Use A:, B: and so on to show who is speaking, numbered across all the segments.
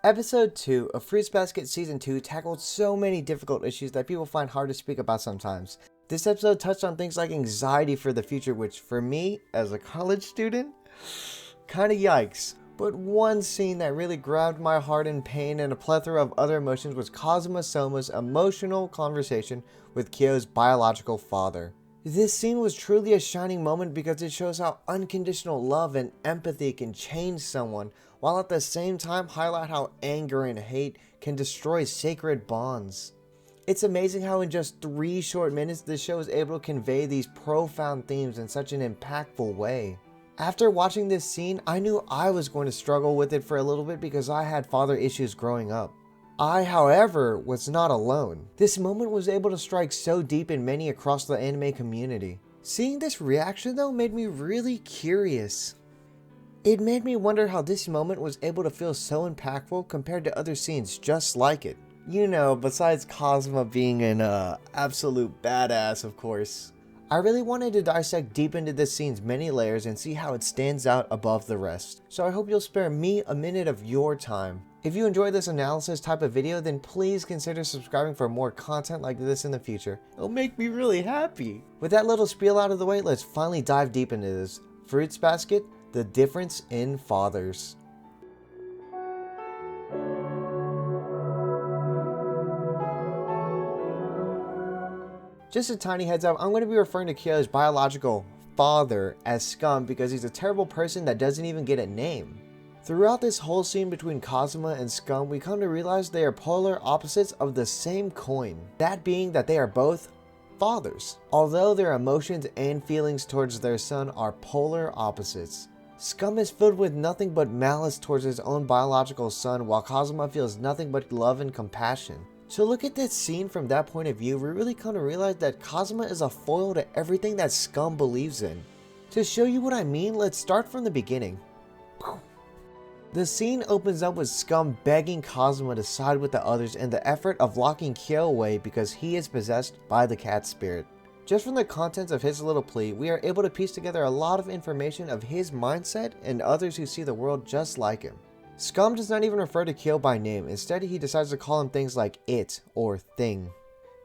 A: Episode 2 of Fruits Basket Season 2 tackled so many difficult issues that people find hard to speak about sometimes. This episode touched on things like anxiety for the future, which for me, as a college student, kinda yikes. But one scene that really grabbed my heart in pain and a plethora of other emotions was Kazuma Soma's emotional conversation with Kyo's biological father. This scene was truly a shining moment because it shows how unconditional love and empathy can change someone, while at the same time highlight how anger and hate can destroy sacred bonds. It's amazing how in just 3 short minutes this show is able to convey these profound themes in such an impactful way. After watching this scene, I knew I was going to struggle with it for a little bit because I had father issues growing up. I, however, was not alone. This moment was able to strike so deep in many across the anime community. Seeing this reaction though made me really curious. It made me wonder how this moment was able to feel so impactful compared to other scenes just like it. You know, besides Kazuma being an absolute badass, of course. I really wanted to dissect deep into this scene's many layers and see how it stands out above the rest. So I hope you'll spare me a minute of your time. If you enjoy this analysis type of video, then please consider subscribing for more content like this in the future. It'll make me really happy. With that little spiel out of the way, let's finally dive deep into this. Fruits Basket, the difference in fathers. Just a tiny heads up, I'm going to be referring to Kyo's biological father as Scum because he's a terrible person that doesn't even get a name. Throughout this whole scene between Kazuma and Scum, we come to realize they are polar opposites of the same coin. That being that they are both fathers, although their emotions and feelings towards their son are polar opposites. Scum is filled with nothing but malice towards his own biological son, while Kazuma feels nothing but love and compassion. To look at this scene from that point of view, we really come to realize that Kazuma is a foil to everything that Scum believes in. To show you what I mean, let's start from the beginning. The scene opens up with Scum begging Kazuma to side with the others in the effort of locking Kyo away because he is possessed by the cat spirit. Just from the contents of his little plea, we are able to piece together a lot of information of his mindset and others who see the world just like him. Scum does not even refer to Kyo by name, instead he decides to call him things like it or thing,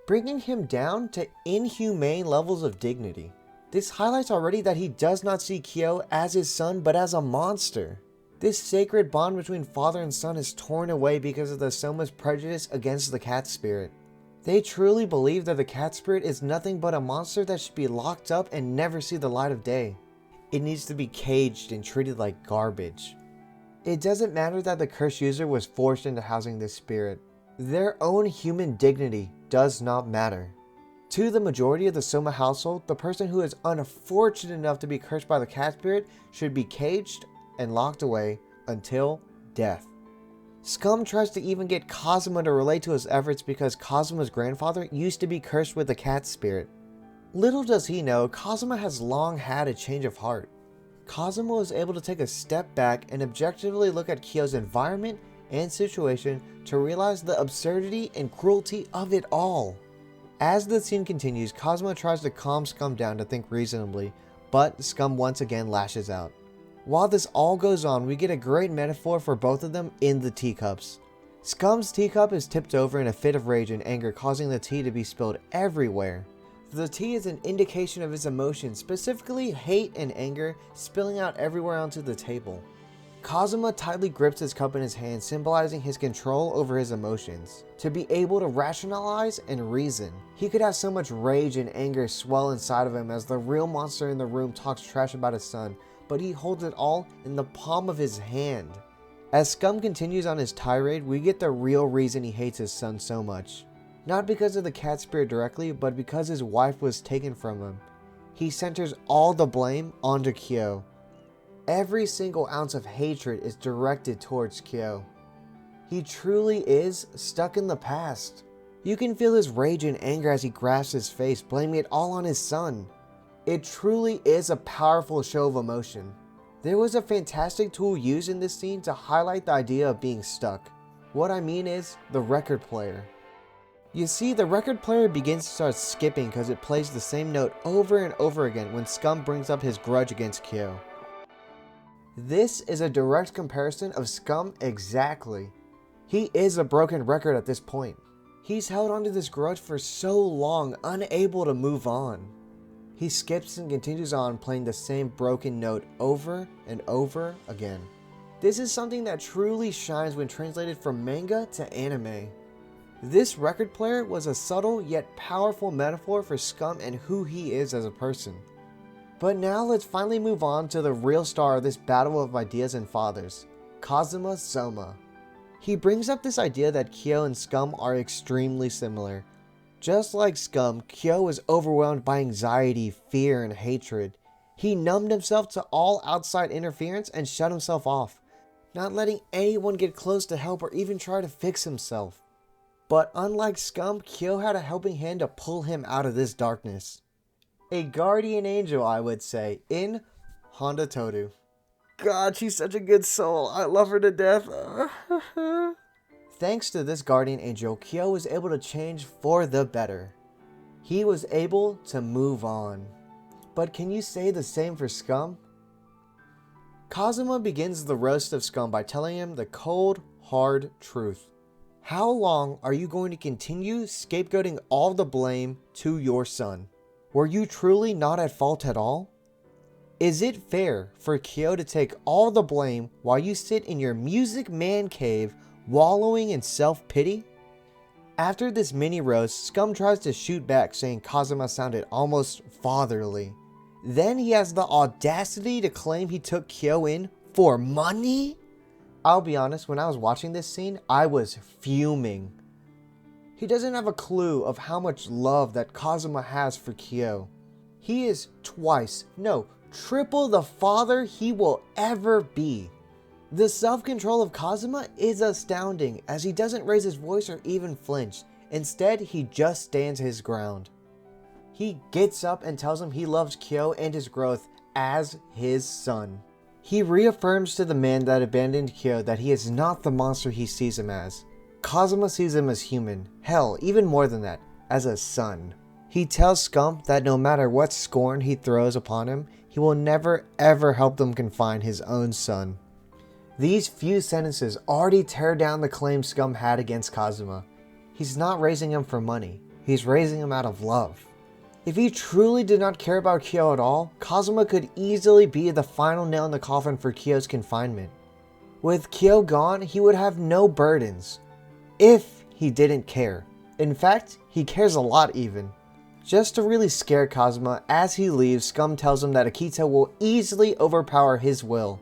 A: bringing him down to inhumane levels of dignity. This highlights already that he does not see Kyo as his son but as a monster. This sacred bond between father and son is torn away because of the Soma's prejudice against the cat spirit. They truly believe that the cat spirit is nothing but a monster that should be locked up and never see the light of day. It needs to be caged and treated like garbage. It doesn't matter that the cursed user was forced into housing this spirit. Their own human dignity does not matter. To the majority of the Soma household, the person who is unfortunate enough to be cursed by the cat spirit should be caged and locked away until death. Scum tries to even get Kazuma to relate to his efforts because Kazuma's grandfather used to be cursed with the cat spirit. Little does he know, Kazuma has long had a change of heart. Kazuma was able to take a step back and objectively look at Kyo's environment and situation to realize the absurdity and cruelty of it all. As the scene continues, Kazuma tries to calm Scum down to think reasonably, but Scum once again lashes out. While this all goes on, we get a great metaphor for both of them in the teacups. Scum's teacup is tipped over in a fit of rage and anger, causing the tea to be spilled everywhere. The tea is an indication of his emotions, specifically hate and anger, spilling out everywhere onto the table. Kazuma tightly grips his cup in his hand, symbolizing his control over his emotions. To be able to rationalize and reason. He could have so much rage and anger swell inside of him as the real monster in the room talks trash about his son, but he holds it all in the palm of his hand. As Scum continues on his tirade, we get the real reason he hates his son so much. Not because of the cat spirit directly, but because his wife was taken from him. He centers all the blame onto Kyo. Every single ounce of hatred is directed towards Kyo. He truly is stuck in the past. You can feel his rage and anger as he grasps his face, blaming it all on his son. It truly is a powerful show of emotion. There was a fantastic tool used in this scene to highlight the idea of being stuck. What I mean is the record player. You see, the record player begins to start skipping because it plays the same note over and over again when Scum brings up his grudge against Kyo. This is a direct comparison of Scum exactly. He is a broken record at this point. He's held onto this grudge for so long, unable to move on. He skips and continues on playing the same broken note over and over again. This is something that truly shines when translated from manga to anime. This record player was a subtle yet powerful metaphor for Scum and who he is as a person. But now let's finally move on to the real star of this battle of ideas and fathers, Kazuma Soma. He brings up this idea that Kyo and Scum are extremely similar. Just like Scum, Kyo was overwhelmed by anxiety, fear, and hatred. He numbed himself to all outside interference and shut himself off, not letting anyone get close to help or even try to fix himself. But unlike Scum, Kyo had a helping hand to pull him out of this darkness. A guardian angel, I would say, in Honda Toru. God, she's such a good soul. I love her to death. Thanks to this guardian angel, Kyo was able to change for the better. He was able to move on. But can you say the same for Scum? Kazuma begins the roast of Scum by telling him the cold, hard truth. How long are you going to continue scapegoating all the blame to your son? Were you truly not at fault at all? Is it fair for Kyo to take all the blame while you sit in your music man cave wallowing in self-pity? After this mini roast, Scum tries to shoot back, saying Kazuma sounded almost fatherly. Then he has the audacity to claim he took Kyo in for money? I'll be honest, when I was watching this scene, I was fuming. He doesn't have a clue of how much love that Kazuma has for Kyo. He is triple the father he will ever be. The self-control of Kazuma is astounding, as he doesn't raise his voice or even flinch. Instead, he just stands his ground. He gets up and tells him he loves Kyo and his growth as his son. He reaffirms to the man that abandoned Kyo that he is not the monster he sees him as. Kazuma sees him as human, hell, even more than that, as a son. He tells Scum that no matter what scorn he throws upon him, he will never ever help them confine his own son. These few sentences already tear down the claim Scum had against Kazuma. He's not raising him for money, he's raising him out of love. If he truly did not care about Kyo at all, Kazuma could easily be the final nail in the coffin for Kyo's confinement. With Kyo gone, he would have no burdens. If he didn't care. In fact, he cares a lot even. Just to really scare Kazuma, as he leaves, Scum tells him that Akito will easily overpower his will.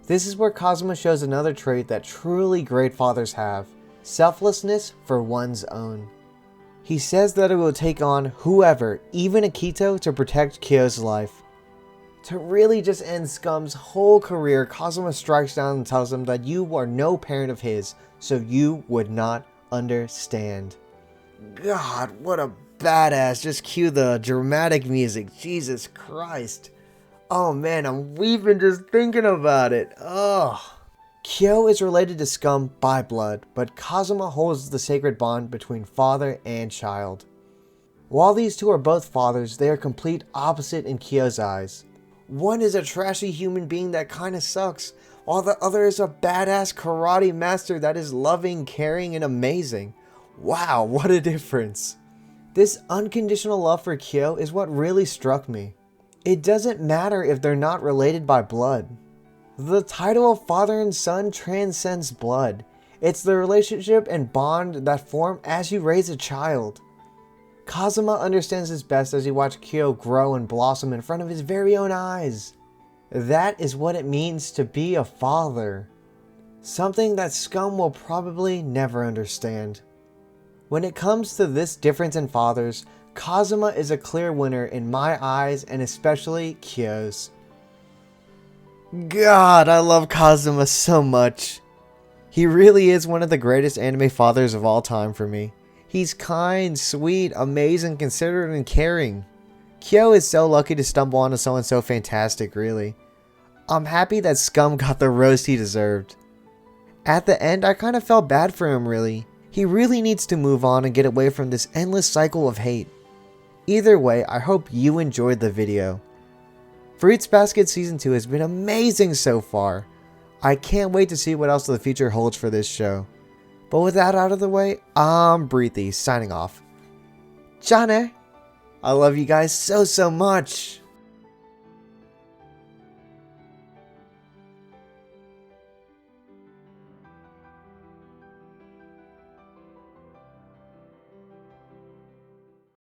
A: This is where Kazuma shows another trait that truly great fathers have: selflessness for one's own. He says that it will take on whoever, even Akito, to protect Kyo's life. To really just end Scum's whole career, Kazuma strikes down and tells him that you are no parent of his, so you would not understand. God, what a badass. Just cue the dramatic music. Jesus Christ. Oh man, I'm weeping just thinking about it. Ugh. Kyo is related to Scum by blood, but Kazuma holds the sacred bond between father and child. While these two are both fathers, they are complete opposite in Kyo's eyes. One is a trashy human being that kinda sucks, while the other is a badass karate master that is loving, caring, and amazing. Wow, what a difference. This unconditional love for Kyo is what really struck me. It doesn't matter if they're not related by blood. The title of father and son transcends blood. It's the relationship and bond that form as you raise a child. Kazuma understands this best as he watches Kyo grow and blossom in front of his very own eyes. That is what it means to be a father. Something that Scum will probably never understand. When it comes to this difference in fathers, Kazuma is a clear winner in my eyes and especially Kyo's. God, I love Kazuma so much. He really is one of the greatest anime fathers of all time for me. He's kind, sweet, amazing, considerate, and caring. Kyo is so lucky to stumble onto someone so fantastic, really. I'm happy that Scum got the roast he deserved. At the end, I kind of felt bad for him, really. He really needs to move on and get away from this endless cycle of hate. Either way, I hope you enjoyed the video. Fruits Basket Season 2 has been amazing so far. I can't wait to see what else the future holds for this show. But with that out of the way, I'm BriThi signing off. Jane! I love you guys so much.